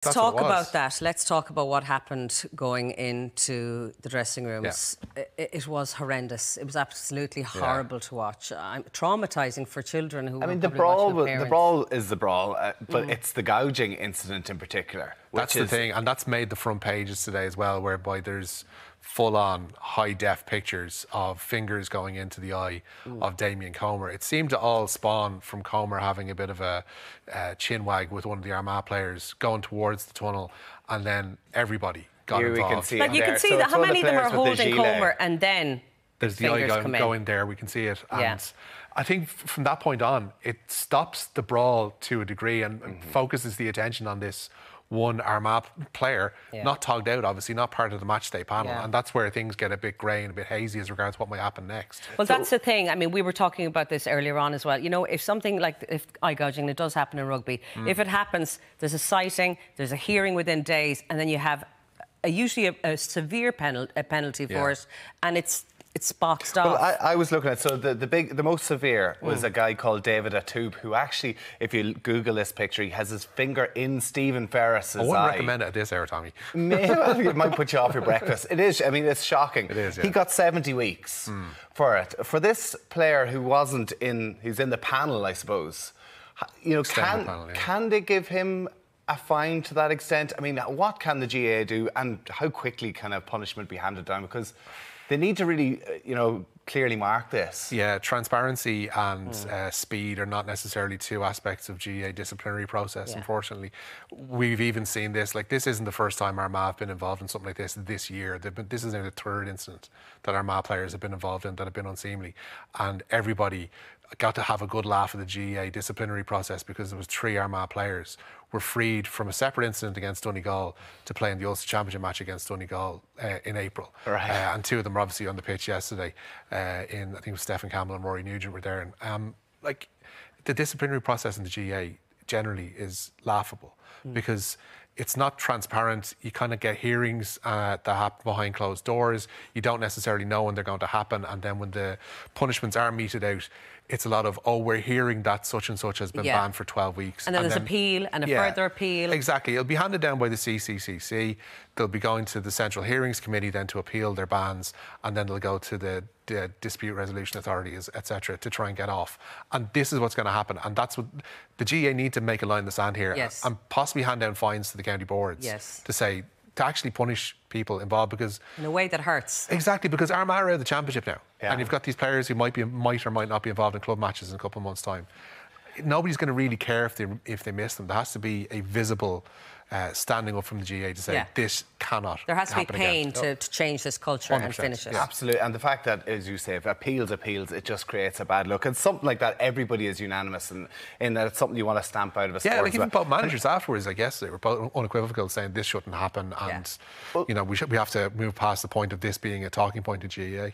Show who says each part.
Speaker 1: Let's
Speaker 2: talk about that. Let's talk about what happened going into the dressing rooms. Yeah. It was horrendous. It was absolutely horrible to watch. Traumatising for children who.
Speaker 3: I mean, the brawl is the brawl, but it's the gouging incident in particular.
Speaker 1: That's the thing, and that's made the front pages today as well, whereby there's full-on high-def pictures of fingers going into the eye of Damien Comer. It seemed to all spawn from Comer having a bit of a chin wag with one of the Armagh players going towards the tunnel, and then everybody got involved.
Speaker 2: We can see you can see that how many of them are holding Comer, and then
Speaker 1: there's the eye going there. We can see it, and I think from that point on, it stops the brawl to a degree and focuses the attention on this one Armagh player, not togged out, obviously, not part of the matchday panel. And that's where things get a bit grey and a bit hazy as regards what might happen next.
Speaker 2: Well, that's the thing. I mean, we were talking about this earlier on as well. You know, if something like eye gouging, it does happen in rugby, if it happens, there's a sighting, there's a hearing within days, and then you have usually a severe penalty for it, and it's boxed off.
Speaker 3: Well, I was looking at, so the most severe was a guy called David Atoub, who actually, if you Google this picture, he has his finger in Stephen Ferris's eye. I
Speaker 1: wouldn't recommend it at this hour, Tommy.
Speaker 3: It might put you off your breakfast. It is, I mean, it's shocking.
Speaker 1: It is,
Speaker 3: He got 70 weeks for it. For this player who wasn't in, he's in the panel, I suppose, you know, can they give him a fine to that extent? I mean, what can the GAA do, and how quickly can a punishment be handed down? Because they need to really, you know, clearly mark this.
Speaker 1: Yeah, transparency and speed are not necessarily two aspects of GAA disciplinary process, unfortunately. We've even seen this, like, this isn't the first time Armagh have been involved in something like this year. This is now the third incident that Armagh players have been involved in that have been unseemly. And everybody got to have a good laugh at the GAA disciplinary process because there was 3 Armagh players were freed from a separate incident against Donegal to play in the Ulster Championship match against Donegal in April. And 2 of them were obviously on the pitch yesterday. I think it was Stephen Campbell and Rory Nugent were there. And like, the disciplinary process in the GAA generally is laughable because it's not transparent. You kind of get hearings that happen behind closed doors. You don't necessarily know when they're going to happen. And then when the punishments are meted out, it's a lot of, oh, we're hearing that such and such has been banned for 12 weeks.
Speaker 2: And then there's appeal and a further appeal.
Speaker 1: Exactly. It'll be handed down by the CCCC. They'll be going to the Central Hearings Committee then to appeal their bans, and then they'll go to the Dispute Resolution Authorities, etc., to try and get off. And this is what's going to happen. And that's what the GAA need to make a line in the sand here and possibly hand down fines to the county boards to say, to actually punish people involved, because
Speaker 2: in a way that hurts.
Speaker 1: Exactly, because Armagh are out of the championship now, and you've got these players who might or might not be involved in club matches in a couple of months' time. Nobody's going to really care if they miss them. There has to be a visible standing up from the GAA to say this cannot happen.
Speaker 2: There has to be pain to change this culture and finish it.
Speaker 3: Absolutely, and the fact that, as you say, if appeals, it just creates a bad look. And something like that, everybody is unanimous in that it's something you want to stamp out of a sport.
Speaker 1: Yeah, like even both managers afterwards, I guess, they were both unequivocal, saying this shouldn't happen, and you know, we have to move past the point of this being a talking point of GAA.